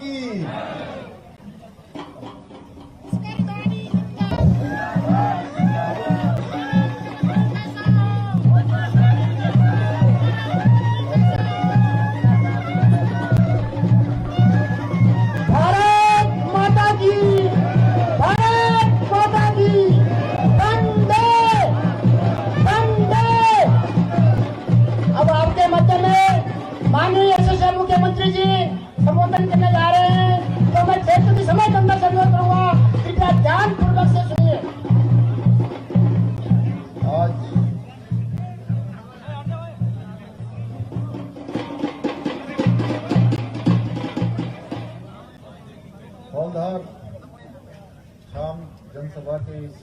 की। भारत माता की, भारत माता की, वंदे वंदे। अब आपके मध्य में माननीय यशस्वी मुख्यमंत्री जी संबोधन करने जा रहे हैं, तो मैं क्षेत्र की समस्त जनता से अनुरोध करूंगा, कृपया ध्यानपूर्वक से सुनिए। आज हौलदार शाम जनसभा के इस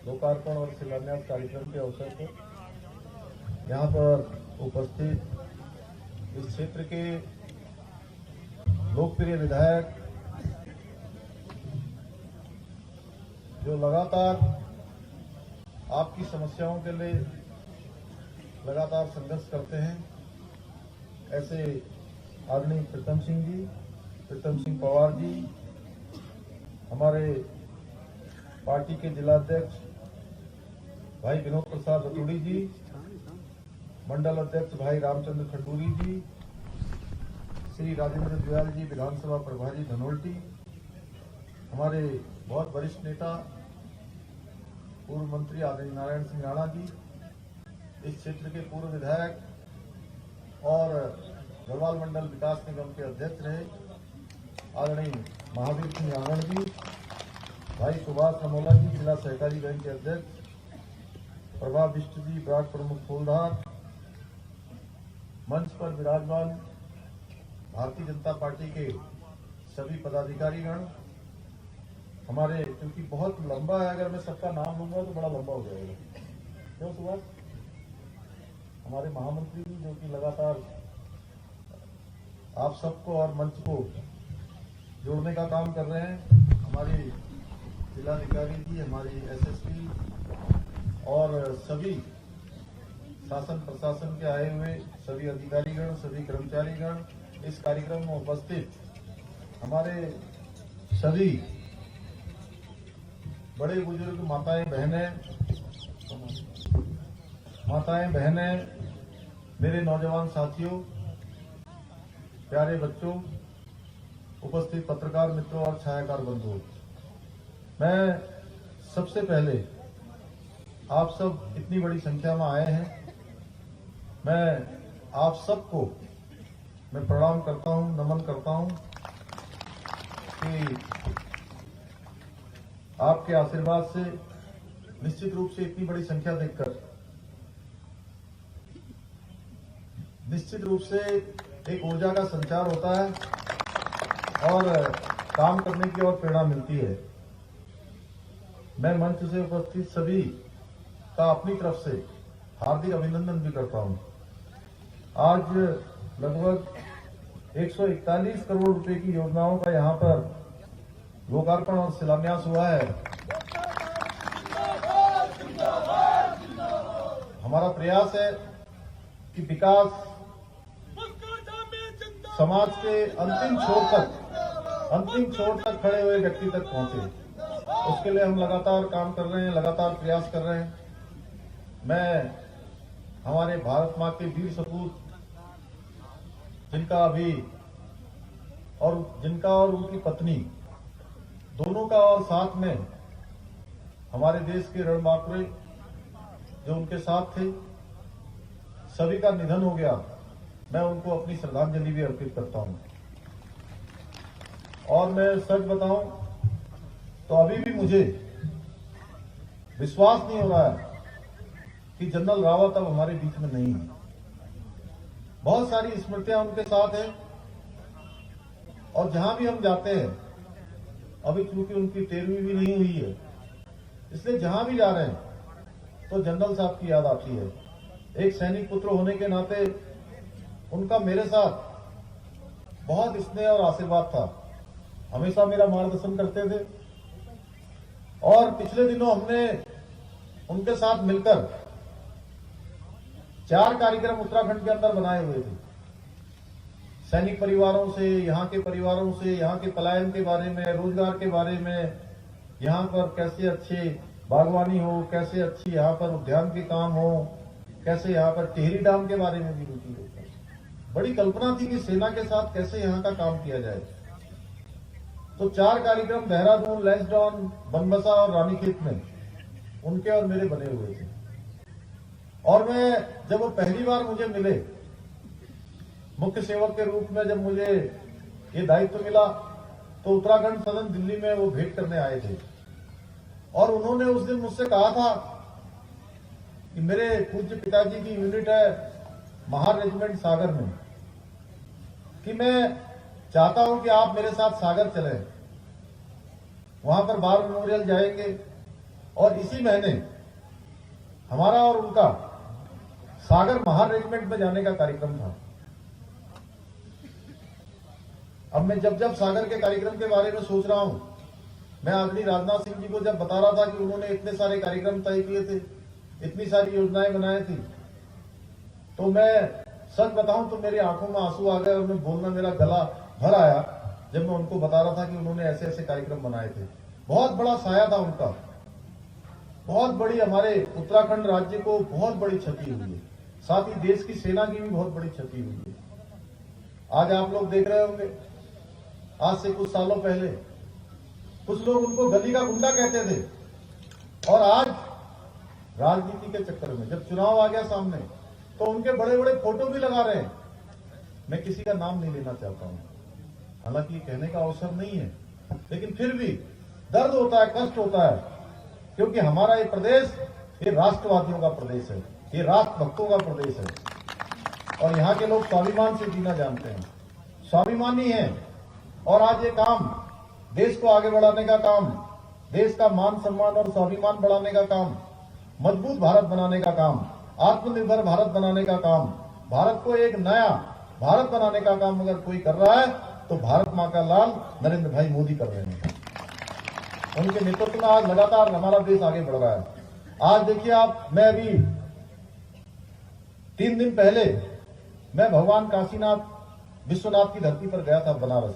लोकार्पण और शिलान्यास कार्यक्रम के अवसर पर यहाँ पर उपस्थित इस क्षेत्र के लोकप्रिय विधायक जो लगातार आपकी समस्याओं के लिए लगातार संघर्ष करते हैं, ऐसे आदरणीय प्रीतम सिंह पवार जी, हमारे पार्टी के जिलाध्यक्ष भाई विनोद प्रसाद रतूड़ी जी, मंडल अध्यक्ष भाई रामचंद्र खंडूरी जी, श्री राजेंद्र दयाल जी विधानसभा प्रभारी धनोल्टी, हमारे बहुत वरिष्ठ नेता पूर्व मंत्री आदरणीय नारायण सिंह राणा जी, इस क्षेत्र के पूर्व विधायक और गढ़वाल मंडल विकास निगम के अध्यक्ष रहे आदरणीय महावीर सिंह रावण जी, भाई सुभाष अमोला जी जिला सहकारी बैंक के अध्यक्ष, प्रभा बिष्ट जी ब्लॉक प्रमुख फूलधार, मंच पर विराजमान भारतीय जनता पार्टी के सभी पदाधिकारीगण, हमारे क्योंकि बहुत लंबा है, अगर मैं सबका नाम लूंगा तो बड़ा लंबा हो जाएगा, क्यों सुभाष, हमारे महामंत्री जी जो कि लगातार आप सबको और मंच को जोड़ने का काम कर रहे हैं, हमारी जिलाधिकारी जी, हमारी एसएसपी और सभी शासन प्रशासन के आए हुए सभी अधिकारीगण, सभी कर्मचारीगण, इस कार्यक्रम में उपस्थित हमारे सभी बड़े बुजुर्ग माताएं बहनें, मेरे नौजवान साथियों, प्यारे बच्चों, उपस्थित पत्रकार मित्रों और छायाकार बंधुओं, मैं सबसे पहले आप सब इतनी बड़ी संख्या में आए हैं, मैं आप सबको मैं प्रणाम करता हूं, नमन करता हूं कि आपके आशीर्वाद से निश्चित रूप से इतनी बड़ी संख्या देखकर निश्चित रूप से एक ऊर्जा का संचार होता है और काम करने की और प्रेरणा मिलती है। मैं मंच से उपस्थित सभी का अपनी तरफ से हार्दिक अभिनंदन भी करता हूं। आज लगभग 141 करोड़ रुपए की योजनाओं का यहां पर लोकार्पण और शिलान्यास हुआ है। हमारा प्रयास है कि विकास समाज के अंतिम छोर तक खड़े हुए व्यक्ति तक पहुंचे, उसके लिए हम लगातार काम कर रहे हैं, लगातार प्रयास कर रहे हैं। मैं हमारे भारत मां के वीर सपूत जिनका और उनकी पत्नी दोनों का, और साथ में हमारे देश के रणबांकुरे जो उनके साथ थे, सभी का निधन हो गया। मैं उनको अपनी श्रद्धांजलि भी अर्पित करता हूं। और मैं सच बताऊं तो अभी भी मुझे विश्वास नहीं हो रहा है कि जनरल रावत अब हमारे बीच में नहीं है। बहुत सारी स्मृतियां उनके साथ हैं और जहां भी हम जाते हैं, अभी चूंकि उनकी 13वीं भी नहीं हुई है, इसलिए जहां भी जा रहे हैं तो जनरल साहब की याद आती है। एक सैनिक पुत्र होने के नाते उनका मेरे साथ बहुत स्नेह और आशीर्वाद था, हमेशा मेरा मार्गदर्शन करते थे। और पिछले दिनों हमने उनके साथ मिलकर 4 कार्यक्रम उत्तराखंड के अंदर बनाए हुए थे। सैनिक परिवारों से, यहाँ के परिवारों से, यहाँ के पलायन के बारे में, रोजगार के बारे में, यहाँ पर कैसे अच्छे बागवानी हो, कैसे अच्छी यहाँ पर उद्यान के काम हो, कैसे यहाँ पर टिहरी डैम के बारे में भी रुचि लेते हैं। बड़ी कल्पना थी कि सेना के साथ कैसे यहाँ का काम किया जाए। तो 4 कार्यक्रम देहरादून, लैंसडाउन, बनबसा और रानीखेत में उनके और मेरे बने हुए थे। और मैं जब वो पहली बार मुझे मिले मुख्य सेवक के रूप में, जब मुझे ये दायित्व मिला, तो उत्तराखंड सदन दिल्ली में वो भेंट करने आए थे। और उन्होंने उस दिन मुझसे कहा था कि मेरे पूज्य पिताजी की यूनिट है महार रेजिमेंट सागर में, कि मैं चाहता हूं कि आप मेरे साथ सागर चलें, वहां पर वार मेमोरियल जाएंगे। और इसी महीने हमारा और उनका सागर महार रेजिमेंट में जाने का कार्यक्रम था। अब मैं जब जब सागर के कार्यक्रम के बारे में सोच रहा हूं, मैं आदरणीय राजनाथ सिंह जी को जब बता रहा था कि उन्होंने इतने सारे कार्यक्रम तय किए थे, इतनी सारी योजनाएं बनाई थी, तो मैं सच बताऊं तो मेरी आंखों में आंसू आ गए और मैं बोलना, मेरा गला भर आया जब मैं उनको बता रहा था कि उन्होंने ऐसे ऐसे कार्यक्रम बनाए थे। बहुत बड़ा साया था उनका, बहुत बड़ी, हमारे उत्तराखंड राज्य को बहुत बड़ी क्षति हुई है, साथ ही देश की सेना की भी बहुत बड़ी क्षति हुई है। आज आप लोग देख रहे होंगे, आज से कुछ सालों पहले कुछ लोग उनको गली का गुंडा कहते थे, और आज राजनीति के चक्कर में जब चुनाव आ गया सामने, तो उनके बड़े बड़े फोटो भी लगा रहे हैं। मैं किसी का नाम नहीं लेना चाहता हूं, हालांकि कहने का अवसर नहीं है, लेकिन फिर भी दर्द होता है, कष्ट होता है, क्योंकि हमारा ये प्रदेश, ये राष्ट्रवादियों का प्रदेश है, ये राष्ट्रभक्तों का प्रदेश है, और यहाँ के लोग स्वाभिमान से जीना जानते हैं, स्वाभिमानी हैं। और आज ये काम, देश को आगे बढ़ाने का काम, देश का मान सम्मान और स्वाभिमान बढ़ाने का काम, मजबूत भारत बनाने का काम, आत्मनिर्भर भारत बनाने का काम, भारत को एक नया भारत बनाने का काम अगर कोई कर रहा है तो भारत मां का लाल नरेंद्र भाई मोदी कर रहे हैं। उनके नेतृत्व में आज लगातार हमारा देश आगे बढ़ रहा है। आज देखिए आप, मैं अभी 3 दिन पहले मैं भगवान काशीनाथ विश्वनाथ की धरती पर गया था, बनारस,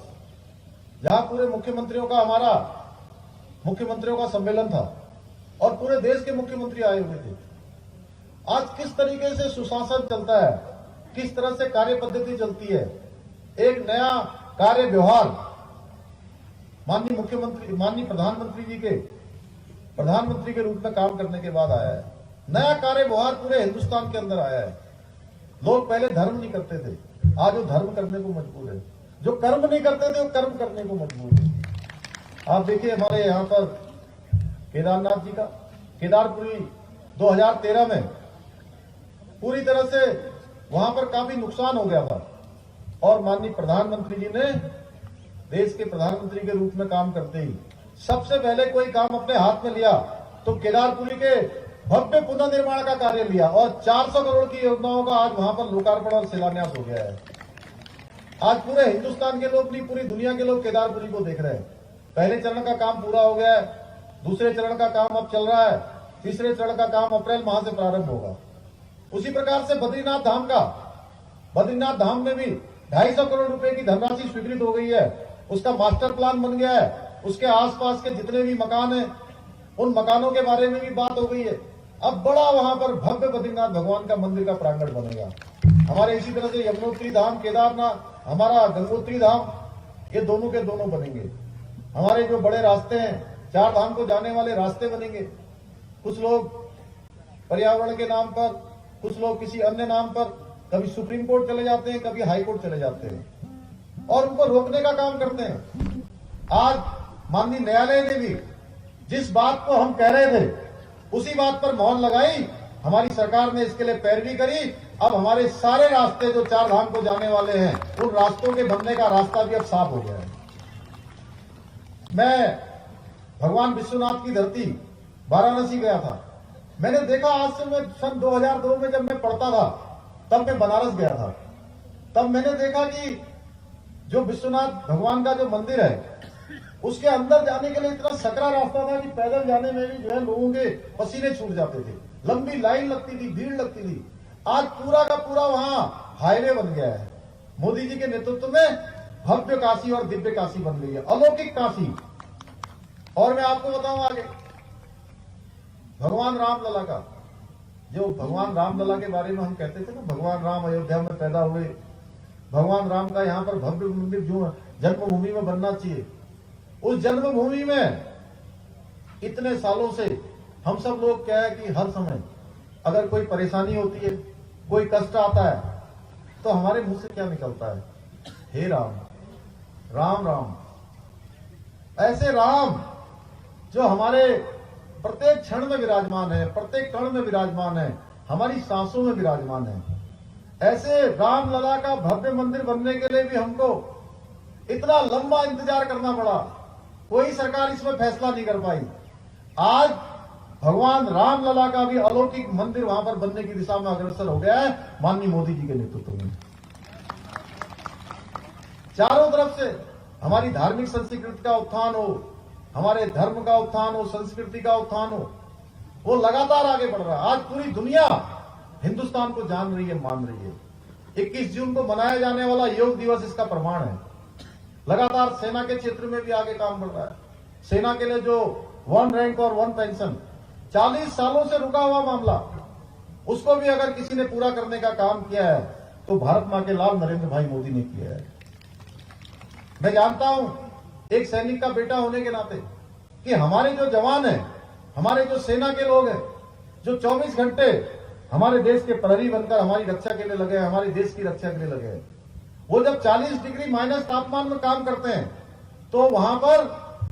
जहां पूरे मुख्यमंत्रियों का, हमारा मुख्यमंत्रियों का सम्मेलन था और पूरे देश के मुख्यमंत्री आए हुए थे। आज किस तरीके से सुशासन चलता है, किस तरह से कार्य पद्धति चलती है, एक नया कार्य व्यवहार माननीय मुख्यमंत्री, माननीय प्रधानमंत्री के रूप में काम करने के बाद आया है। नया कार्य व्यवहार पूरे हिंदुस्तान के अंदर आया है। लोग पहले धर्म नहीं करते थे, आज वो धर्म करने को मजबूर है। जो कर्म नहीं करते थे वो कर्म करने को मजबूर है। आप देखिए हमारे यहाँ पर केदारनाथ जी का, केदारपुरी 2013 में पूरी तरह से वहां पर काफी नुकसान हो गया था, और माननीय प्रधानमंत्री जी ने देश के प्रधानमंत्री के रूप में काम करते ही सबसे पहले कोई काम अपने हाथ में लिया तो केदारपुरी के भव्य पुनर्निर्माण का कार्य लिया, और 400 करोड़ की योजनाओं का आज वहां पर लोकार्पण और शिलान्यास हो गया है। आज पूरे हिंदुस्तान के लोग नहीं, पूरी दुनिया के लोग केदारपुरी को देख रहे हैं। पहले चरण का काम पूरा हो गया है, दूसरे चरण का काम अब चल रहा है, तीसरे चरण का काम अप्रैल माह से प्रारंभ होगा। उसी प्रकार से बद्रीनाथ धाम का, बद्रीनाथ धाम में भी 250 करोड़ रुपए की धनराशि स्वीकृत हो गई है, उसका मास्टर प्लान बन गया है। उसके आसपास के जितने भी मकान हैं, उन मकानों के बारे में भी बात हो गई है। अब बड़ा वहां पर भव्य बद्रीनाथ भगवान का मंदिर का प्रांगण बनेगा। हमारे इसी तरह से यमुनोत्री धाम, केदारनाथ, हमारा गंगोत्री धाम, ये दोनों के दोनों बनेंगे। हमारे जो बड़े रास्ते हैं, 4 धाम को जाने वाले रास्ते बनेंगे। कुछ लोग पर्यावरण के नाम पर, कुछ लोग किसी अन्य नाम पर कभी सुप्रीम कोर्ट चले जाते हैं, कभी हाई कोर्ट चले जाते हैं और उनको रोकने का काम करते हैं। आज माननीय न्यायालय ने भी जिस बात को हम कह रहे थे उसी बात पर मोहर लगाई, हमारी सरकार ने इसके लिए पैरवी करी। अब हमारे सारे रास्ते जो 4 धाम को जाने वाले हैं, उन रास्तों के बनने का रास्ता भी अब साफ हो गया है। मैं भगवान विश्वनाथ की धरती वाराणसी गया था। मैंने देखा, आज से मैं सन 2002 में जब मैं पढ़ता था तब मैं बनारस गया था। तब मैंने देखा कि जो विश्वनाथ भगवान का जो मंदिर है उसके अंदर जाने के लिए इतना सकरा रास्ता था कि पैदल जाने में भी जो है लोगों के पसीने छूट जाते थे, लंबी लाइन लगती थी, भीड़ लगती थी। आज पूरा का पूरा वहां हाईवे बन गया है, मोदी जी के नेतृत्व में भव्य काशी और दिव्य काशी बन गई है, अलौकिक काशी। और मैं आपको बताऊं आगे, भगवान रामलला का, जो भगवान रामलला के बारे में हम कहते थे ना, भगवान राम अयोध्या में पैदा हुए, भगवान राम का यहाँ पर भव्य मंदिर जो जन्मभूमि में बनना चाहिए, उस जन्मभूमि में इतने सालों से हम सब लोग क्या है कि हर समय अगर कोई परेशानी होती है, कोई कष्ट आता है, तो हमारे मुंह से क्या निकलता है? हे राम, राम राम। ऐसे राम जो हमारे प्रत्येक क्षण में विराजमान है, प्रत्येक कण में विराजमान है, हमारी सांसों में विराजमान है, ऐसे रामलला का भव्य मंदिर बनने के लिए भी हमको इतना लंबा इंतजार करना पड़ा। कोई सरकार इसमें फैसला नहीं कर पाई। आज भगवान रामलला का भी अलौकिक मंदिर वहां पर बनने की दिशा में अग्रसर हो गया है, माननीय मोदी जी के नेतृत्व में। चारों तरफ से हमारी धार्मिक संस्कृति का उत्थान हो, हमारे धर्म का उत्थान हो, संस्कृति का उत्थान हो, वो लगातार आगे बढ़ रहा है। आज पूरी दुनिया हिंदुस्तान को जान रही है, मान रही है। 21 जून को मनाया जाने वाला योग दिवस इसका प्रमाण है। लगातार सेना के क्षेत्र में भी आगे काम बढ़ रहा है। सेना के लिए जो 1 रैंक और 1 पेंशन 40 सालों से रुका हुआ मामला, उसको भी अगर किसी ने पूरा करने का काम किया है तो भारत मां के लाल नरेंद्र भाई मोदी ने किया है। मैं जानता हूं एक सैनिक का बेटा होने के नाते कि हमारे जो जवान हैं, हमारे जो सेना के लोग हैं, जो 24 घंटे हमारे देश के प्रहरी बनकर हमारी रक्षा के लिए लगे हैं, हमारे देश की रक्षा के लिए लगे हैं, वो जब 40 डिग्री माइनस तापमान में काम करते हैं, तो वहां पर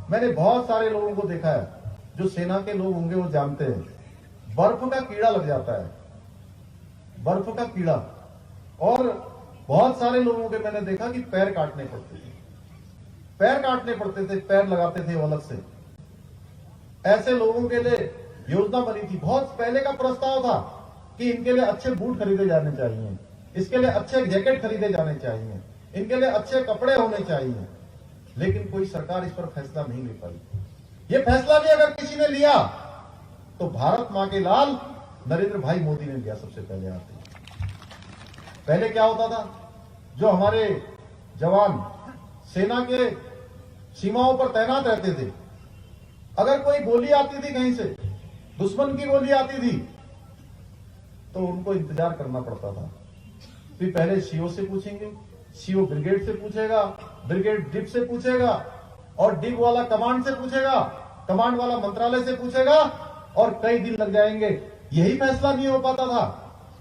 मैंने बहुत सारे लोगों को देखा है, जो सेना के लोग होंगे वो जानते हैं, बर्फ का कीड़ा लग जाता है, बर्फ का कीड़ा। और बहुत सारे लोगों के मैंने देखा कि पैर काटने पड़ते थे, पैर काटने पड़ते थे, पैर लगाते थे अलग से। ऐसे लोगों के लिए योजना बनी थी, बहुत पहले का प्रस्ताव था कि इनके लिए अच्छे बूट खरीदे जाने चाहिए, इसके लिए अच्छे जैकेट खरीदे जाने चाहिए, इनके लिए अच्छे कपड़े होने चाहिए, लेकिन कोई सरकार इस पर फैसला नहीं ले पाई। ये फैसला भी अगर किसी ने लिया तो भारत मां के लाल नरेंद्र भाई मोदी ने लिया सबसे पहले आते। पहले क्या होता था, जो हमारे जवान सेना के सीमाओं पर तैनात रहते थे, अगर कोई गोली आती थी कहीं से, दुश्मन की गोली आती थी, तो उनको इंतजार करना पड़ता था। फिर पहले सीओ से पूछेंगे, सीओ ब्रिगेड से पूछेगा, ब्रिगेड डिप से पूछेगा, और डिप वाला कमांड से पूछेगा, कमांड वाला मंत्रालय से पूछेगा, और कई दिन लग जाएंगे। यही फैसला नहीं हो पाता था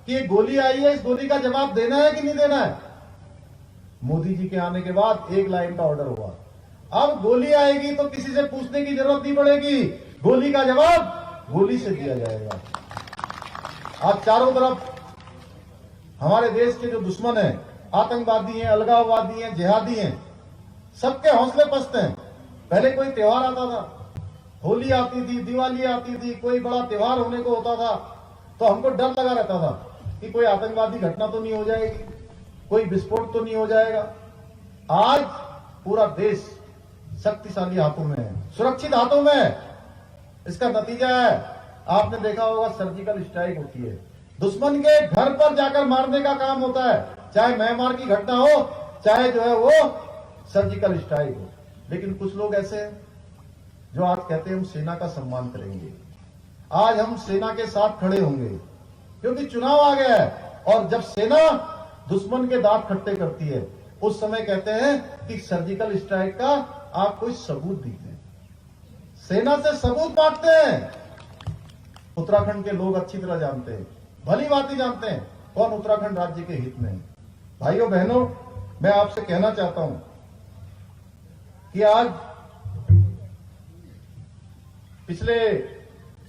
कि ये गोली आई है, इस गोली का जवाब देना है कि नहीं देना है। मोदी जी के आने के बाद एक लाइन का ऑर्डर हुआ, अब गोली आएगी तो किसी से पूछने की जरूरत नहीं पड़ेगी, गोली का जवाब गोली से दिया जाएगा। आज चारों तरफ हमारे देश के जो दुश्मन हैं, आतंकवादी हैं, अलगाववादी हैं, जिहादी हैं, सबके हौसले पस्त हैं। पहले कोई त्योहार आता था, होली आती थी, दिवाली आती थी, कोई बड़ा त्योहार होने को होता था, तो हमको डर लगा रहता था कि कोई आतंकवादी घटना तो नहीं हो जाएगी, कोई विस्फोट तो नहीं हो जाएगा। आज पूरा देश शक्तिशाली हाथों में है, सुरक्षित हाथों में है। इसका नतीजा है, आपने देखा होगा, सर्जिकल स्ट्राइक होती है, दुश्मन के घर पर जाकर मारने का काम होता है, चाहे म्यांमार की घटना हो, चाहे जो है वो सर्जिकल स्ट्राइक हो। लेकिन कुछ लोग ऐसे हैं जो आज कहते हैं हम सेना का सम्मान करेंगे, आज हम सेना के साथ खड़े होंगे, क्योंकि चुनाव आ गया है। और जब सेना दुश्मन के दांत खट्टे करती है, उस समय कहते हैं कि सर्जिकल स्ट्राइक का आप कोई सबूत दीजिए। सेना से सबूत मांगते हैं। उत्तराखंड के लोग अच्छी तरह जानते हैं, भली बात ही जानते हैं कौन उत्तराखंड राज्य के हित में है। भाइयों बहनों, मैं आपसे कहना चाहता हूं कि आज पिछले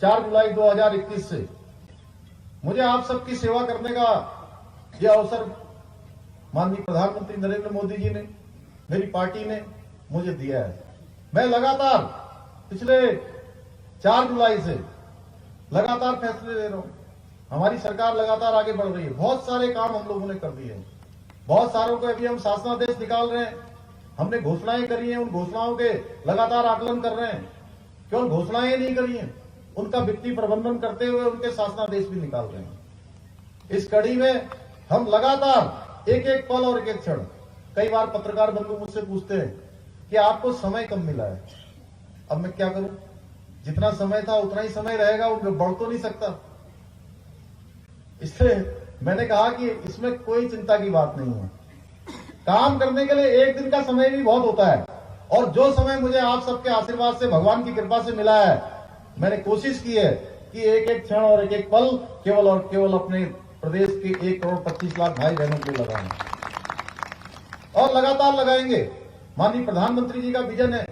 4 जुलाई 2021 से मुझे आप सबकी सेवा करने का यह अवसर माननीय प्रधानमंत्री नरेंद्र मोदी जी ने, मेरी पार्टी ने मुझे दिया है। मैं लगातार पिछले 4 जुलाई से लगातार फैसले ले रहा हूं। हमारी सरकार लगातार आगे बढ़ रही है, बहुत सारे काम हम लोगों ने कर दिए हैं, बहुत सारों को अभी हम शासनादेश निकाल रहे हैं, हमने घोषणाएं करी हैं, उन घोषणाओं के लगातार आकलन कर रहे हैं। केवल घोषणाएं नहीं करी हैं, उनका वित्तीय प्रबंधन करते हुए उनके शासनादेश भी निकाल रहे हैं। इस कड़ी में हम लगातार एक एक पल और एक एक क्षण। कई बार पत्रकार बंधु मुझसे पूछते हैं कि आपको समय कम मिला है। अब मैं क्या करूं, जितना समय था उतना ही समय रहेगा, वो बढ़ तो नहीं सकता। इसलिए मैंने कहा कि इसमें कोई चिंता की बात नहीं है। काम करने के लिए एक दिन का समय भी बहुत होता है, और जो समय मुझे आप सबके आशीर्वाद से, भगवान की कृपा से मिला है, मैंने कोशिश की है कि एक एक क्षण और एक एक पल केवल और केवल अपने प्रदेश के 1,25,00,000 भाई बहनों को लगाएं, और लगातार लगाएंगे। माननीय प्रधानमंत्री जी का विजन है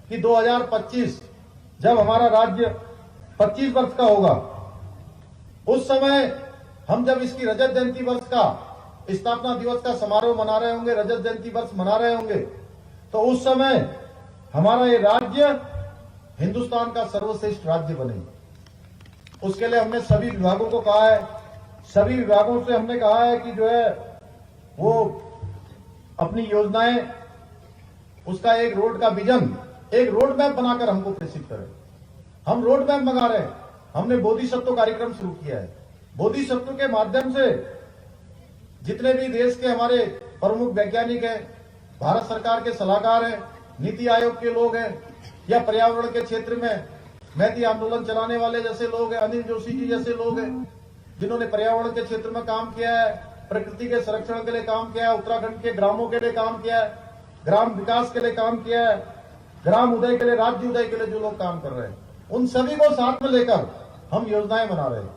कि 2025 जब हमारा राज्य 25 वर्ष का होगा, उस समय हम जब इसकी रजत जयंती वर्ष का, स्थापना दिवस का समारोह मना रहे होंगे, रजत जयंती वर्ष मना रहे होंगे, तो उस समय हमारा ये राज्य हिंदुस्तान का सर्वश्रेष्ठ राज्य बने। उसके लिए हमने सभी विभागों को कहा है, सभी विभागों से हमने कहा है कि जो है वो अपनी योजनाएं, उसका एक रोड का विजन, एक रोड मैप बनाकर हमको प्रेषित करें। हम रोड मैप मंगा रहे हैं। हमने बोधिसत्व कार्यक्रम शुरू किया है। बोधिसत्व के माध्यम से जितने भी देश के हमारे प्रमुख वैज्ञानिक हैं, भारत सरकार के सलाहकार हैं, नीति आयोग के लोग हैं, या पर्यावरण के क्षेत्र में मैती आंदोलन चलाने वाले जैसे लोग हैं, अनिल जोशी जी जैसे लोग हैं, जिन्होंने पर्यावरण के क्षेत्र में काम किया है, प्रकृति के संरक्षण के लिए काम किया है, उत्तराखंड के ग्रामों के लिए काम किया है, ग्राम विकास के लिए काम किया है, ग्राम उदय के लिए, राज्य उदय के लिए जो लोग काम कर रहे हैं, उन सभी को साथ में लेकर हम योजनाएं बना रहे हैं,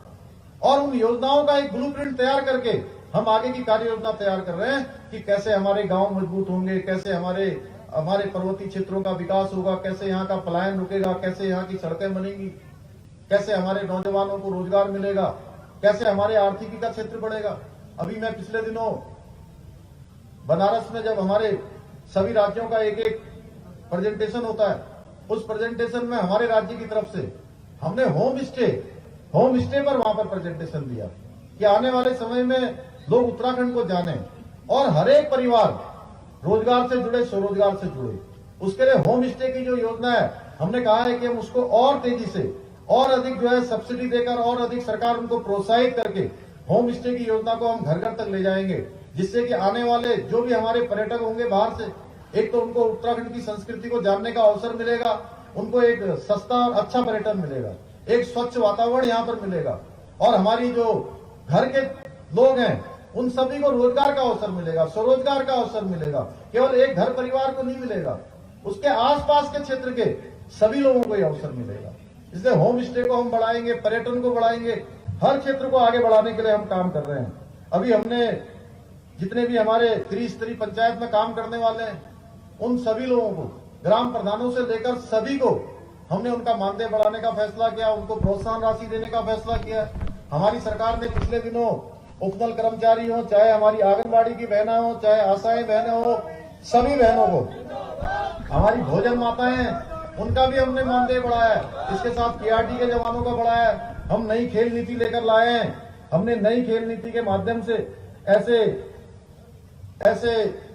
और उन योजनाओं का एक ब्लूप्रिंट तैयार करके हम आगे की कार्य योजना तैयार कर रहे हैं कि कैसे हमारे गांव मजबूत होंगे, कैसे हमारे पर्वतीय क्षेत्रों का विकास होगा, कैसे यहाँ का पलायन रुकेगा, कैसे यहाँ की सड़कें बनेंगी, कैसे हमारे नौजवानों को रोजगार मिलेगा, कैसे हमारे आर्थिकी का क्षेत्र बढ़ेगा। अभी मैं पिछले दिनों बनारस में, जब हमारे सभी राज्यों का एक एक प्रेजेंटेशन होता है, उस प्रेजेंटेशन में हमारे राज्य की तरफ से हमने होम स्टे पर वहां पर प्रेजेंटेशन दिया कि आने वाले समय में लोग उत्तराखंड को जाने, और हर एक परिवार रोजगार से जुड़े, स्वरोजगार से जुड़े। उसके लिए होम स्टे की जो योजना है, हमने कहा है कि हम उसको और तेजी से, और अधिक जो है सब्सिडी देकर, और अधिक सरकार उनको प्रोत्साहित करके होम स्टे की योजना को हम घर घर तक ले जाएंगे, जिससे कि आने वाले जो भी हमारे पर्यटक होंगे बाहर से, एक तो उनको उत्तराखंड की संस्कृति को जानने का अवसर मिलेगा, उनको एक सस्ता और अच्छा पर्यटन मिलेगा, एक स्वच्छ वातावरण यहाँ पर मिलेगा, और हमारी जो घर के लोग हैं उन सभी को रोजगार का अवसर मिलेगा, स्वरोजगार का अवसर मिलेगा। केवल एक घर परिवार को नहीं मिलेगा, उसके आसपास के क्षेत्र के सभी लोगों को यह अवसर मिलेगा। इसलिए होम स्टे को हम बढ़ाएंगे, पर्यटन को बढ़ाएंगे, हर क्षेत्र को आगे बढ़ाने के लिए हम काम कर रहे हैं। अभी हमने जितने भी हमारे त्रिस्तरीय पंचायत में काम करने वाले हैं, उन सभी लोगों को, ग्राम प्रधानों से लेकर सभी को, हमने उनका मानदेय बढ़ाने का फैसला किया, उनको प्रोत्साहन राशि देने का फैसला किया। हमारी सरकार ने पिछले दिनों उपनल कर्मचारी हो, चाहे हमारी आंगनबाड़ी की बहना हो, चाहे आशाएं बहनें हो, सभी बहनों को, हमारी भोजन माताएं हैं, उनका भी हमने मानदेय बढ़ाया है। इसके साथ केआरटी के जवानों का बढ़ाया है। हम नई खेल नीति लेकर लाए हैं। हमने नई खेल नीति के माध्यम से ऐसे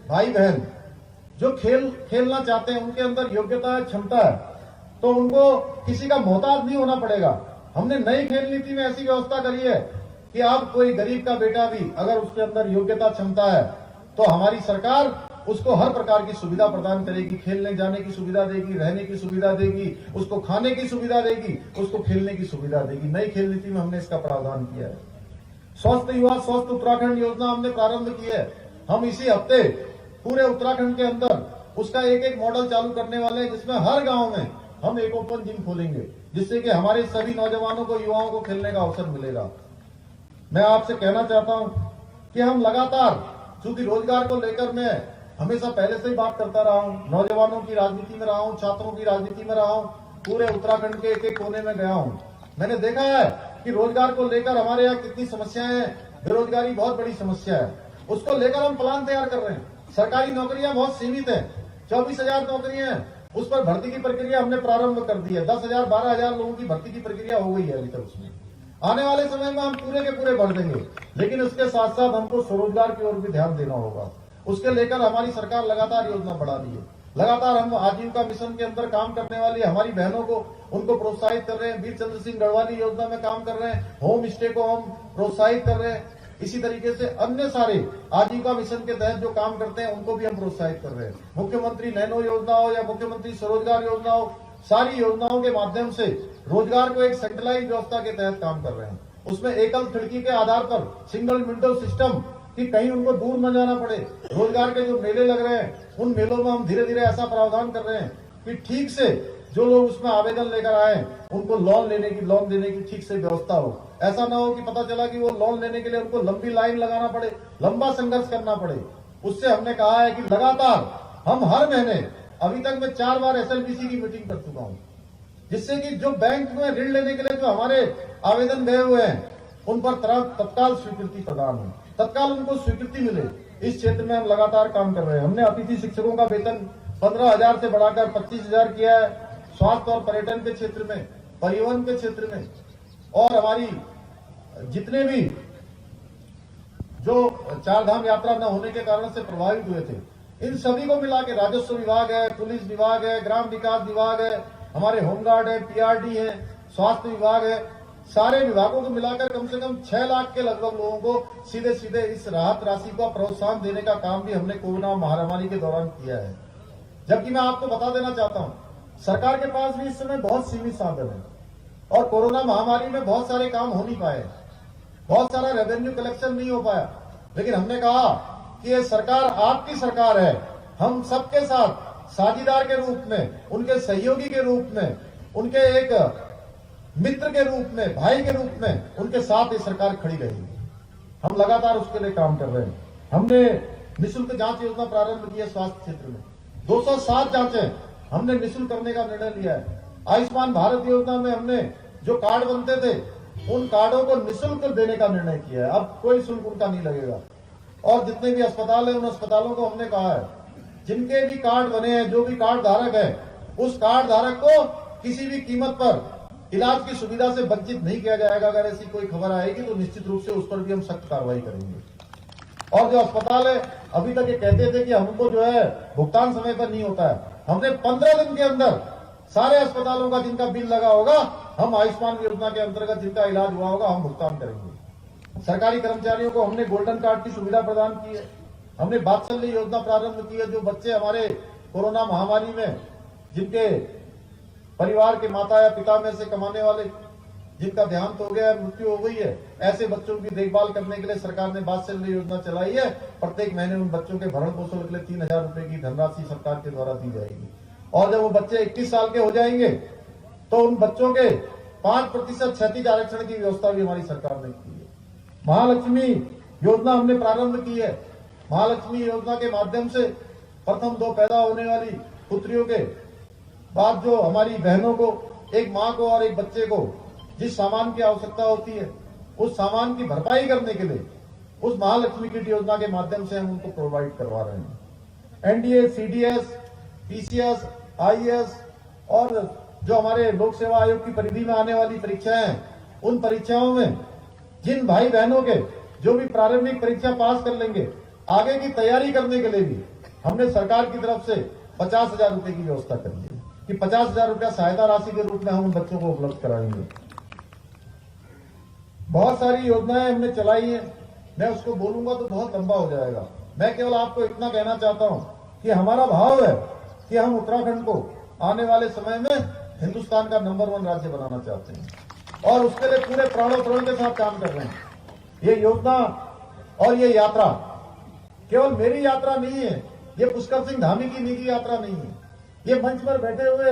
भाई बहन जो खेलना चाहते हैं, उनके अंदर योग्यता है, क्षमता है, तो उनको किसी का मोहताज नहीं होना पड़ेगा। हमने नई खेल नीति में ऐसी व्यवस्था करी है कि आप कोई गरीब का बेटा भी अगर उसके अंदर योग्यता, क्षमता है, तो हमारी सरकार उसको हर प्रकार की सुविधा प्रदान करेगी। खेलने जाने की सुविधा देगी, रहने की सुविधा देगी, उसको खाने की सुविधा देगी, उसको खेलने की सुविधा देगी। नई खेल नीति में हमने इसका प्रावधान किया है। स्वस्थ युवा स्वस्थ उत्तराखंड योजना हमने प्रारंभ की है। हम इसी हफ्ते पूरे उत्तराखंड के अंदर उसका एक एक मॉडल चालू करने वाले हैं, जिसमें हर गांव में हम एक ओपन जिम खोलेंगे, जिससे कि हमारे सभी नौजवानों को, युवाओं को खेलने का अवसर मिलेगा। मैं आपसे कहना चाहता हूं कि हम लगातार, चूंकि रोजगार को लेकर मैं हमेशा पहले से ही बात करता रहा हूं, नौजवानों की राजनीति में रहा हूं, छात्रों की राजनीति में रहा हूं, पूरे उत्तराखंड के एक एक कोने में गया हूं। मैंने देखा है कि रोजगार को लेकर हमारे यहाँ कितनी समस्याएं हैं। बेरोजगारी बहुत बड़ी समस्या है, उसको लेकर हम प्लान तैयार कर रहे हैं। सरकारी नौकरियां बहुत सीमित है, 24,000 नौकरियां हैं, उस पर भर्ती की प्रक्रिया हमने प्रारंभ कर दी है। 10,000 12,000 लोगों की भर्ती की प्रक्रिया हो गई है अभी तक। उसमें आने वाले समय में हम पूरे के पूरे बढ़ देंगे, लेकिन उसके साथ साथ हमको स्वरोजगार की ओर भी ध्यान देना होगा। उसके लेकर हमारी सरकार लगातार योजना बढ़ा रही है। लगातार हम आजीविका मिशन के अंदर काम करने वाली हमारी बहनों को, उनको प्रोत्साहित कर रहे हैं। वीर चंद्र सिंह गढ़वाली योजना में काम कर रहे हैं। होम स्टे को हम प्रोत्साहित कर रहे हैं। इसी तरीके से अन्य सारे आजीविका मिशन के तहत जो काम करते हैं उनको भी हम प्रोत्साहित कर रहे हैं। मुख्यमंत्री नैनो योजना हो या मुख्यमंत्री स्वरोजगार योजना हो, सारी योजनाओं के माध्यम से रोजगार को एक सेंट्रलाइज व्यवस्था के तहत काम कर रहे हैं। उसमें एकल खिड़की के आधार पर सिंगल विंडो सिस्टम कि कहीं उनको दूर न जाना पड़े। रोजगार के जो मेले लग रहे हैं उन मेलों में हम धीरे धीरे ऐसा प्रावधान कर रहे हैं कि ठीक से जो लोग उसमें आवेदन लेकर आए उनको लोन देने की ठीक से व्यवस्था हो। ऐसा ना हो कि पता चला कि वो लोन लेने के लिए उनको लंबी लाइन लगाना पड़े, लंबा संघर्ष करना पड़े। उससे हमने कहा है कि लगातार हम हर महीने, अभी तक मैं 4 बार SLBC की मीटिंग कर चुका हूं, जिससे कि जो बैंक में ऋण लेने के लिए जो हमारे आवेदन गए हुए हैं उन पर तत्काल स्वीकृति प्रदान हो, तत्काल उनको स्वीकृति मिले। इस क्षेत्र में हम लगातार काम कर रहे हैं। हमने अतिथि शिक्षकों का वेतन 15,000 से बढ़ाकर 25,000 किया है। स्वास्थ्य और पर्यटन के क्षेत्र में, परिवहन के क्षेत्र में, और हमारी जितने भी जो 4 धाम यात्रा न होने के कारण से प्रभावित हुए थे, इन सभी को मिला के राजस्व विभाग है, पुलिस विभाग है, ग्राम विकास विभाग है, हमारे होमगार्ड है, PRD है, स्वास्थ्य विभाग है, सारे विभागों को मिलाकर कम से कम 6 लाख के लगभग लोगों को सीधे सीधे इस राहत राशि को प्रोत्साहन देने का काम भी हमने कोरोना महामारी के दौरान किया है। जबकि मैं आपको बता देना चाहता हूं, सरकार के पास भी इस समय बहुत सीमित साधन है और कोरोना महामारी में बहुत सारे काम हो नहीं पाए, बहुत सारा रेवेन्यू कलेक्शन नहीं हो पाया। लेकिन हमने कहा कि ये सरकार आपकी सरकार है, हम सबके साथ साझीदार के रूप में, उनके सहयोगी के रूप में, उनके एक मित्र के रूप में, भाई के रूप में उनके साथ ये सरकार खड़ी रहेगी। हम लगातार उसके लिए काम कर रहे हैं। हमने निःशुल्क जांच योजना प्रारंभ की है स्वास्थ्य क्षेत्र में। 207 जांचें हमने निःशुल्क करने का निर्णय लिया है। आयुष्मान भारत योजना में हमने जो कार्ड बनते थे उन कार्डों को निःशुल्क देने का निर्णय किया है। अब कोई शुल्क उनका नहीं लगेगा। और जितने भी अस्पताल है उन अस्पतालों को हमने कहा है जिनके भी कार्ड बने हैं, जो भी कार्ड धारक है, उस कार्ड धारक को किसी भी कीमत पर इलाज की सुविधा से वंचित नहीं किया जाएगा। अगर ऐसी कोई खबर आएगी तो निश्चित रूप से उस पर भी हम सख्त कार्रवाई करेंगे। और जो अस्पताल है, अभी तक ये कहते थे कि हमको जो है भुगतान समय पर नहीं होता है, हमने 15 दिन के अंदर सारे अस्पतालों का जिनका बिल लगा होगा, हम आयुष्मान योजना के अंतर्गत जिनका इलाज हुआ होगा, हम भुगतान करेंगे। सरकारी कर्मचारियों को हमने गोल्डन कार्ड की सुविधा प्रदान की है। हमने वात्सल्य योजना प्रारंभ की है। जो बच्चे हमारे कोरोना महामारी में, जिनके परिवार के माता या पिता में से कमाने वाले जिनका देहांत हो गया, मृत्यु हो गई है, ऐसे बच्चों की देखभाल करने के लिए सरकार ने वात्सल्य योजना चलाई है। प्रत्येक महीने उन बच्चों के भरण पोषण के लिए 3,000 रुपए की धनराशि सरकार के द्वारा दी जाएगी। और जब वो बच्चे 21 साल के हो जाएंगे तो उन बच्चों के 5% क्षैतिज आरक्षण की व्यवस्था भी हमारी सरकार ने की है। महालक्ष्मी योजना हमने प्रारंभ की है। महालक्ष्मी योजना के माध्यम से प्रथम 2 पैदा होने वाली पुत्रियों के बाद जो हमारी बहनों को, एक माँ को और एक बच्चे को जिस सामान की आवश्यकता होती है, उस सामान की भरपाई करने के लिए उस महालक्ष्मी किट योजना के माध्यम से हम उनको प्रोवाइड करवा रहे हैं। NDA, CDS, PCS, IAS और जो हमारे लोक सेवा आयोग की परिधि में आने वाली परीक्षाएं हैं, उन परीक्षाओं में जिन भाई बहनों के जो भी प्रारंभिक परीक्षा पास कर लेंगे, आगे की तैयारी करने के लिए भी हमने सरकार की तरफ से 50,000 रुपए की व्यवस्था कर दी है कि 50,000 रुपया सहायता राशि के रूप में हम उन बच्चों को उपलब्ध कराएंगे। बहुत सारी योजनाएं हमने चलाई हैं। मैं उसको बोलूंगा तो बहुत लंबा हो जाएगा। मैं केवल आपको इतना कहना चाहता हूं कि हमारा भाव है कि हम उत्तराखंड को आने वाले समय में हिंदुस्तान का नंबर 1 राज्य बनाना चाहते हैं और उसके लिए पूरे प्राणों प्रण के साथ काम कर रहे हैं। ये योजना और ये यात्रा केवल मेरी यात्रा नहीं है, ये पुष्कर सिंह धामी की निजी यात्रा नहीं है, ये मंच पर बैठे हुए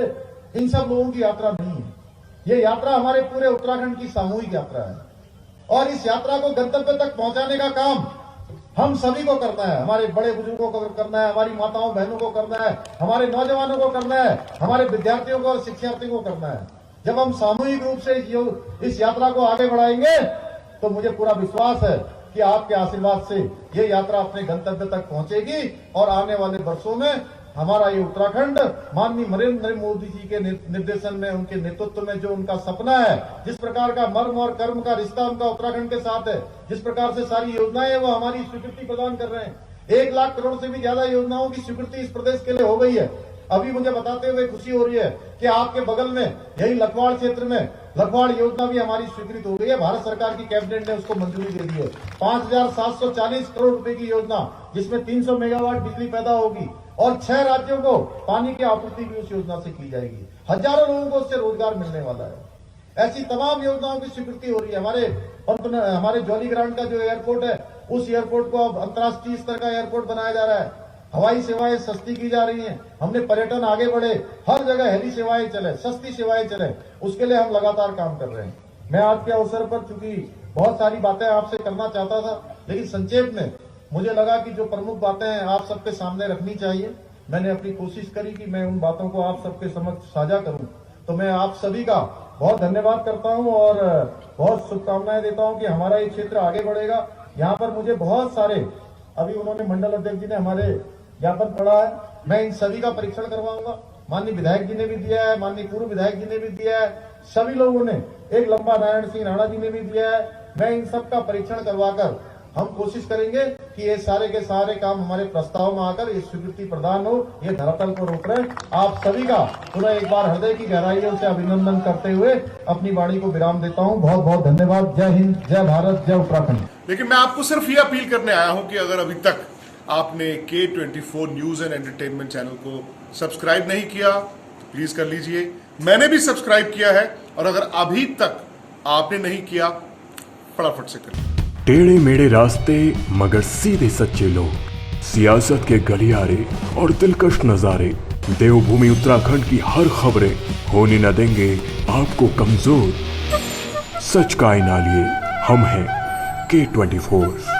इन सब लोगों की यात्रा नहीं है। ये यात्रा हमारे पूरे उत्तराखंड की सामूहिक यात्रा है और इस यात्रा को गंतव्य तक पहुंचाने का काम हम सभी को करना है। हमारे बड़े बुजुर्गों को करना है, हमारी माताओं बहनों को करना है, हमारे नौजवानों को करना है, हमारे विद्यार्थियों को और शिक्षार्थियों को करना है। जब हम सामूहिक रूप से इस यात्रा को आगे बढ़ाएंगे तो मुझे पूरा विश्वास है कि आपके आशीर्वाद से ये यात्रा अपने गंतव्य तक पहुंचेगी और आने वाले वर्षों में हमारा ये उत्तराखंड माननीय नरेंद्र मोदी जी के निर्देशन में, उनके नेतृत्व में जो उनका सपना है, जिस प्रकार का मर्म और कर्म का रिश्ता उनका उत्तराखंड के साथ है, जिस प्रकार से सारी योजनाएं वो हमारी स्वीकृति प्रदान कर रहे हैं। 1 लाख करोड़ से भी ज्यादा योजनाओं की स्वीकृति इस प्रदेश के लिए हो गई है। अभी मुझे बताते हुए खुशी हो रही है कि आपके बगल में यही लखवाड़ क्षेत्र में लखवाड़ योजना भी हमारी स्वीकृत हो गई है। भारत सरकार की कैबिनेट ने उसको मंजूरी दे दी है। 5,740 करोड़ रुपए की योजना, जिसमें 300 मेगावाट बिजली पैदा होगी और 6 राज्यों को पानी की आपूर्ति भी उस योजना से की जाएगी। हजारों लोगों को उससे रोजगार मिलने वाला है। ऐसी तमाम योजनाओं की स्वीकृति हो रही है। हमारे जौलीग्रांट का जो एयरपोर्ट है, उस एयरपोर्ट को अब अंतर्राष्ट्रीय स्तर का एयरपोर्ट बनाया जा रहा है। हवाई सेवाएं सस्ती की जा रही हैं। हमने पर्यटन आगे बढ़े, हर जगह हेली सेवाएं चले, सस्ती सेवाएं चले, उसके लिए हम लगातार काम कर रहे हैं। मैं आज के अवसर पर चूंकि बहुत सारी बातें आपसे करना चाहता था, लेकिन संक्षेप में मुझे लगा कि जो प्रमुख बातें हैं आप सबके सामने रखनी चाहिए। मैंने अपनी कोशिश करी कि मैं उन बातों को आप सबके समक्ष साझा करूं। तो मैं आप सभी का बहुत धन्यवाद करता हूं और बहुत शुभकामनाएं देता हूं कि हमारा ये क्षेत्र आगे बढ़ेगा। यहाँ पर मुझे बहुत सारे, अभी उन्होंने मंडल अध्यक्ष जी ने हमारे ज्ञापन पढ़ा है, मैं इन सभी का परीक्षण करवाऊंगा। माननीय विधायक जी ने भी दिया है, माननीय पूर्व विधायक जी ने भी दिया है, सभी लोगों ने, एक लंबा नारायण सिंह राणा जी ने भी दिया है। मैं इन सब का परीक्षण करवाकर हम कोशिश करेंगे कि ये सारे के सारे काम हमारे प्रस्ताव में आकर ये स्वीकृति प्रदान हो, ये धरातल पर उतरे। आप सभी का पुनः एक बार हृदय की गहराइयों से अभिनंदन करते हुए अपनी वाणी को विराम देता हूं। बहुत बहुत धन्यवाद। जय हिंद, जय भारत, जय उत्तराखंड। लेकिन मैं आपको सिर्फ ये अपील करने आया हूं कि अगर अभी तक आपने K24 news and entertainment channel को सब्सक्राइब नहीं किया तो प्लीज कर लीजिए। मैंने भी सब्सक्राइब किया है और अगर अभी तक आपने नहीं किया फटाफट से करिए। टेढ़े मेढ़े रास्ते मगर सीधे सच्चे लोग, सियासत के गलियारे और दिलकश नजारे, देवभूमि उत्तराखंड की हर खबरें होने न देंगे आपको कमजोर। सच का आईना लिए हम हैं K24।